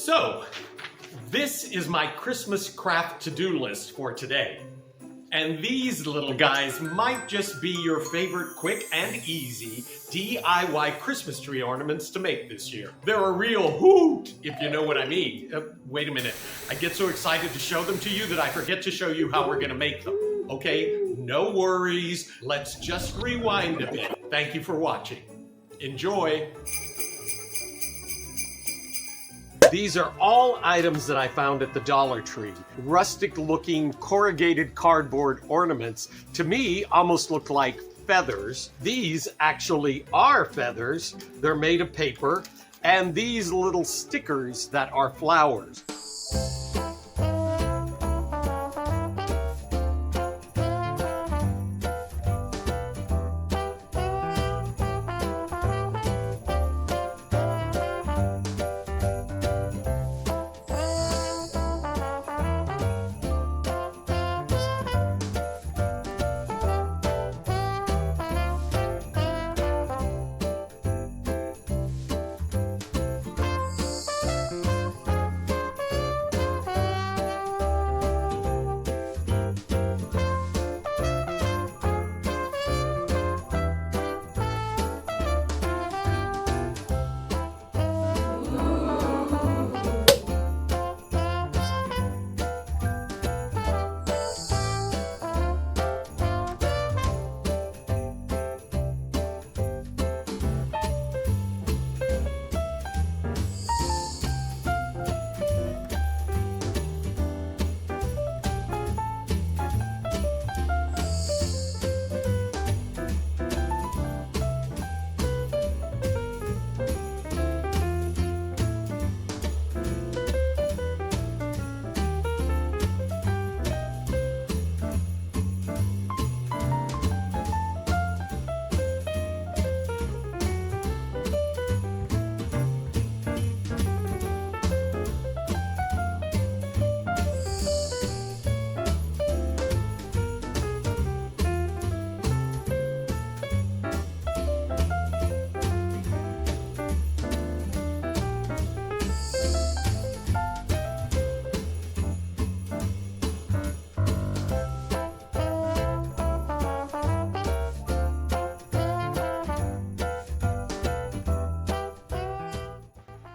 So, this is my Christmas craft to-do list for today. And these little guys might just be your favorite quick and easy DIY Christmas tree ornaments to make this year. They're a real hoot, if you know what I mean. Wait a minute. I get so excited to show them to you that I forget to show you how we're gonna make them. Okay, no worries. Let's just rewind a bit. Thank you for watching. Enjoy. These are all items that I found at the Dollar Tree. Rustic looking corrugated cardboard ornaments. To me, almost look like feathers. These actually are feathers. They're made of paper. And these little stickers that are flowers.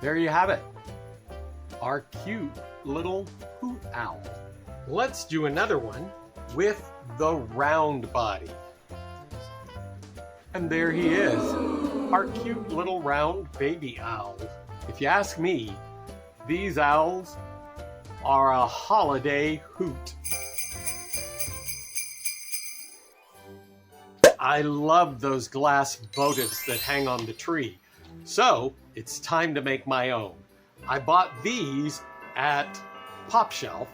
There you have it, our cute little hoot owl. Let's do another one with the round body. And there he is, our cute little round baby owl. If you ask me, these owls are a holiday hoot. I love those glass votives that hang on the tree. So it's time to make my own. I bought these at Pop Shelf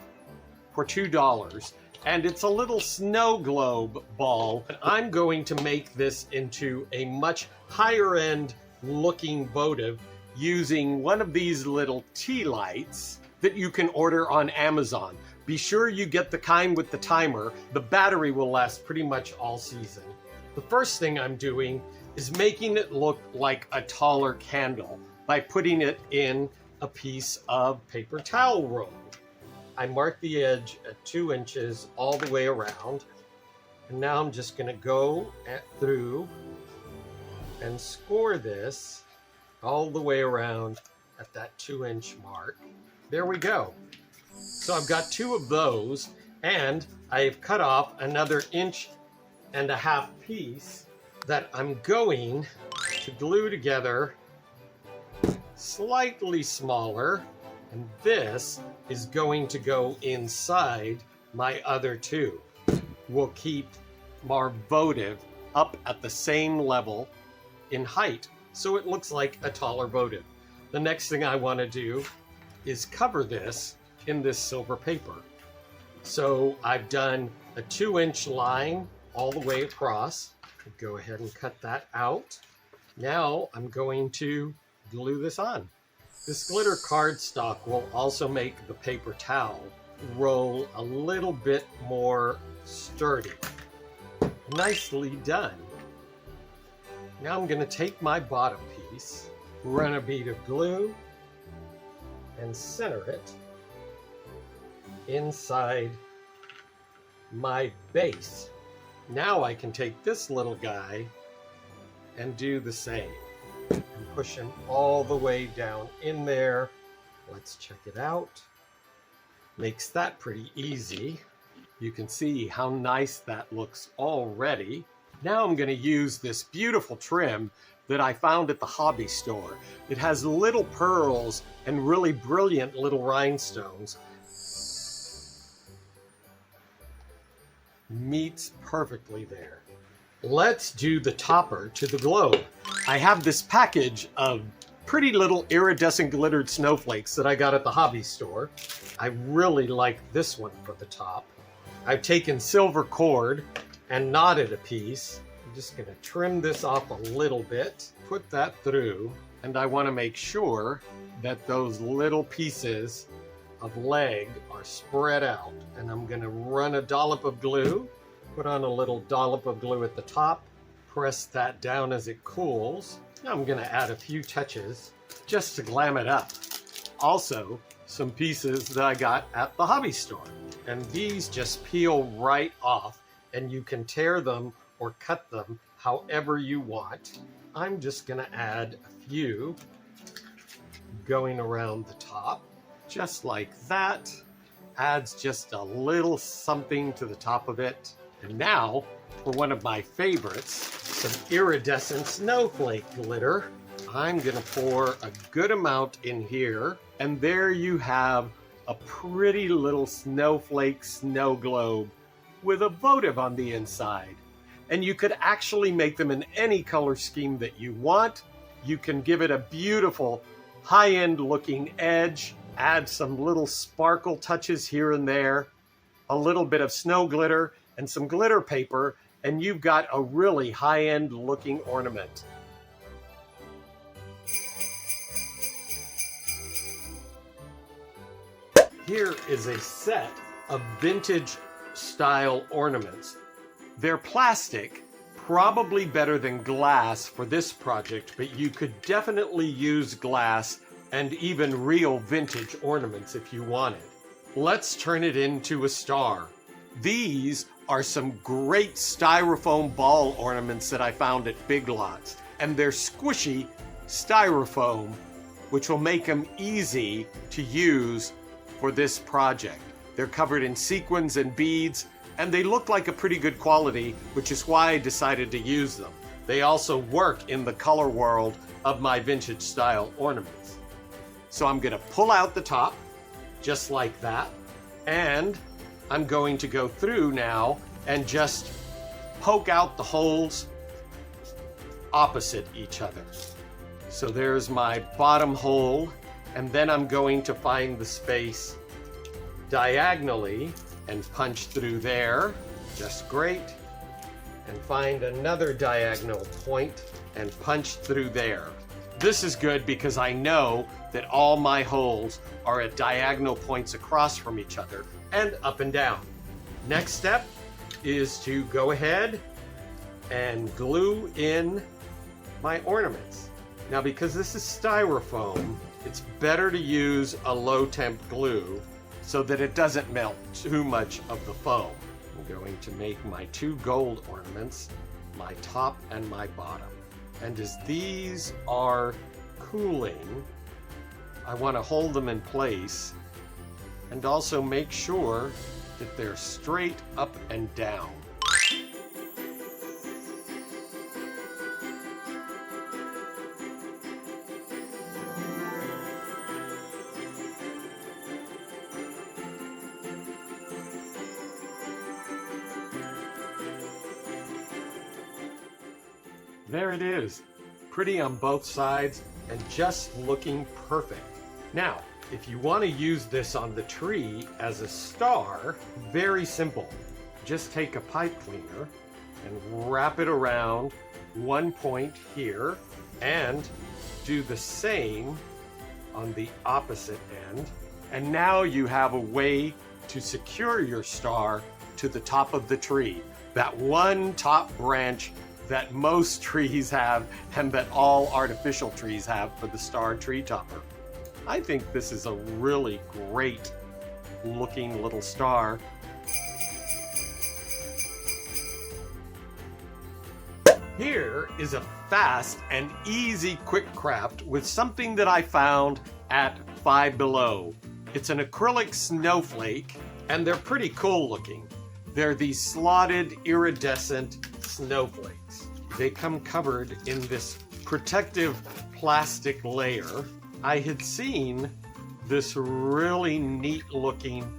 for $2, and it's a little snow globe ball. And I'm going to make this into a much higher end looking votive using one of these little tea lights that you can order on Amazon. Be sure you get the kind with the timer. The battery will last pretty much all season. The first thing I'm doing is making it look like a taller candle by putting it in a piece of paper towel roll. I mark the edge at 2 inches all the way around. And now I'm just gonna go through and score this all the way around at that 2-inch mark. There we go. So I've got 2 of those, and I've cut off another 1.5 inch piece that I'm going to glue together slightly smaller, and this is going to go inside my other 2. We'll keep our votive up at the same level in height, so it looks like a taller votive. The next thing I want to do is cover this in this silver paper. So I've done a 2-inch line all the way across. Go ahead and cut that out. Now I'm going to glue this on. This glitter cardstock will also make the paper towel roll a little bit more sturdy. Nicely done. Now I'm going to take my bottom piece, run a bead of glue, and center it inside my base. Now I can take this little guy and do the same and push him all the way down in there. Let's check it out. Makes that pretty easy. You can see how nice that looks already. Now I'm going to use this beautiful trim that I found at the hobby store. It has little pearls and really brilliant little rhinestones. Meets perfectly there. Let's do the topper to the globe. I have this package of pretty little iridescent glittered snowflakes that I got at the hobby store. I really like this one for the top. I've taken silver cord and knotted a piece. I'm just gonna trim this off a little bit, put that through, and I wanna make sure that those little pieces of leg are spread out. And I'm gonna run a dollop of glue, put on a little dollop of glue at the top, press that down as it cools. Now I'm gonna add a few touches just to glam it up. Also, some pieces that I got at the hobby store. And these just peel right off, and you can tear them or cut them however you want. I'm just gonna add a few going around the top, just like that. Adds just a little something to the top of it. And now, for one of my favorites, some iridescent snowflake glitter. I'm gonna pour a good amount in here, and there you have a pretty little snowflake snow globe with a votive on the inside. And you could actually make them in any color scheme that you want. You can give it a beautiful high-end looking edge, add some little sparkle touches here and there, a little bit of snow glitter and some glitter paper, and you've got a really high-end looking ornament. Here is a set of vintage style ornaments. They're plastic, probably better than glass for this project, but you could definitely use glass and even real vintage ornaments if you wanted. Let's turn it into a star. These are some great styrofoam ball ornaments that I found at Big Lots, and they're squishy styrofoam, which will make them easy to use for this project. They're covered in sequins and beads, and they look like a pretty good quality, which is why I decided to use them. They also work in the color world of my vintage style ornaments. So I'm gonna pull out the top, just like that, and I'm going to go through now and just poke out the holes opposite each other. So there's my bottom hole, and then I'm going to find the space diagonally and punch through there, just great, and find another diagonal point and punch through there. This is good because I know that all my holes are at diagonal points across from each other and up and down. Next step is to go ahead and glue in my ornaments. Now, because this is styrofoam, it's better to use a low temp glue so that it doesn't melt too much of the foam. I'm going to make my two gold ornaments, my top and my bottom. And as these are cooling, I want to hold them in place and also make sure that they're straight up and down. There it is, pretty on both sides and just looking perfect. Now, if you want to use this on the tree as a star, very simple. Just take a pipe cleaner and wrap it around one point here and do the same on the opposite end. And now you have a way to secure your star to the top of the tree. That one top branch that most trees have and that all artificial trees have for the star tree topper. I think this is a really great looking little star. Here is a fast and easy quick craft with something that I found at Five Below. It's an acrylic snowflake, and they're pretty cool looking. They're these slotted iridescent snowflakes. They come covered in this protective plastic layer. I had seen this really neat looking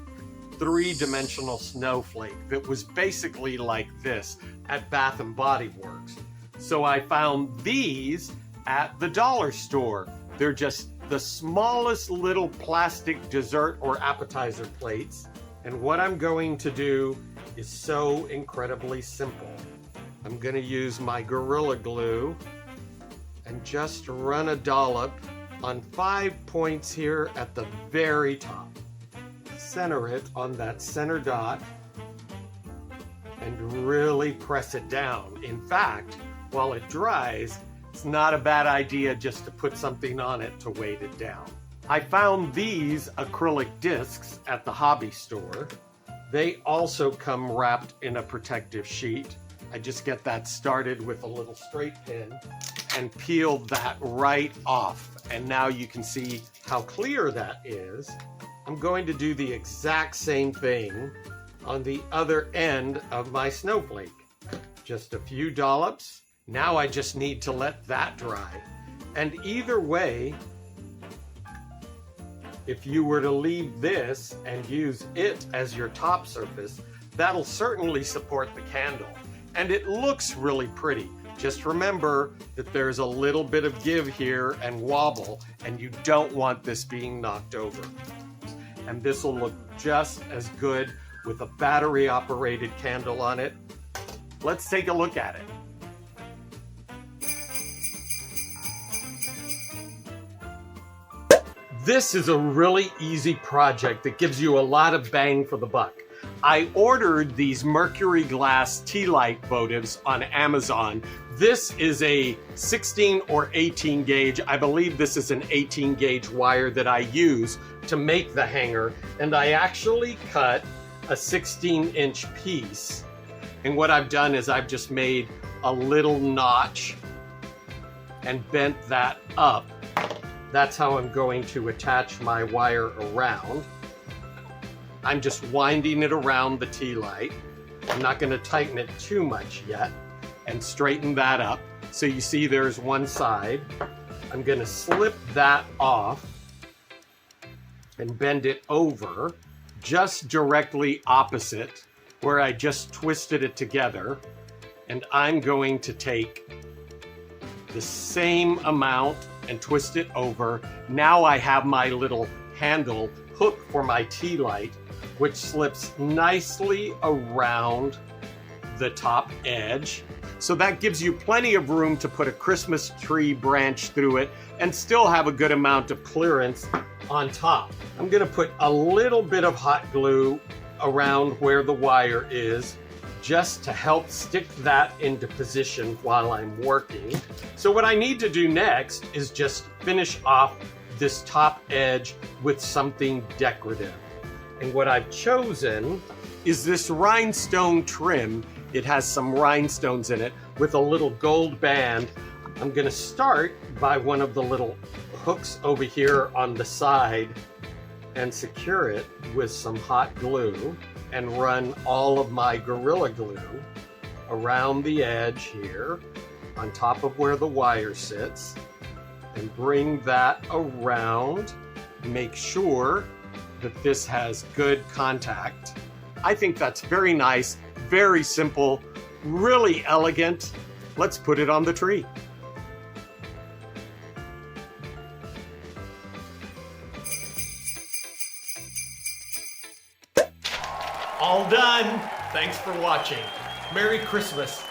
three-dimensional snowflake that was basically like this at Bath & Body Works. So I found these at the dollar store. They're just the smallest little plastic dessert or appetizer plates. And what I'm going to do is so incredibly simple. I'm going to use my Gorilla Glue and just run a dollop on 5 points here at the very top. Center it on that center dot and really press it down. In fact, while it dries, it's not a bad idea just to put something on it to weight it down. I found these acrylic discs at the hobby store. They also come wrapped in a protective sheet. I just get that started with a little straight pin and peel that right off. And now you can see how clear that is. I'm going to do the exact same thing on the other end of my snowflake. Just a few dollops. Now I just need to let that dry. And either way, if you were to leave this and use it as your top surface, that'll certainly support the candle. And it looks really pretty. Just remember that there's a little bit of give here and wobble, and you don't want this being knocked over. And this will look just as good with a battery-operated candle on it. Let's take a look at it. This is a really easy project that gives you a lot of bang for the buck. I ordered these mercury glass tea light votives on Amazon. This is a 16 or 18 gauge. I believe this is an 18 gauge wire that I use to make the hanger. And I actually cut a 16-inch piece. And what I've done is I've just made a little notch and bent that up. That's how I'm going to attach my wire around. I'm just winding it around the tea light. I'm not going to tighten it too much yet and straighten that up. So you see there's one side. I'm going to slip that off and bend it over just directly opposite where I just twisted it together. And I'm going to take the same amount and twist it over. Now I have my little handle hook for my tea light, which slips nicely around the top edge. So that gives you plenty of room to put a Christmas tree branch through it and still have a good amount of clearance on top. I'm gonna put a little bit of hot glue around where the wire is, just to help stick that into position while I'm working. So what I need to do next is just finish off this top edge with something decorative. And what I've chosen is this rhinestone trim. It has some rhinestones in it with a little gold band. I'm gonna start by one of the little hooks over here on the side and secure it with some hot glue and run all of my Gorilla Glue around the edge here on top of where the wire sits, and bring that around. Make sure that this has good contact. I think that's very nice, very simple, really elegant. Let's put it on the tree. All done. Thanks for watching. Merry Christmas.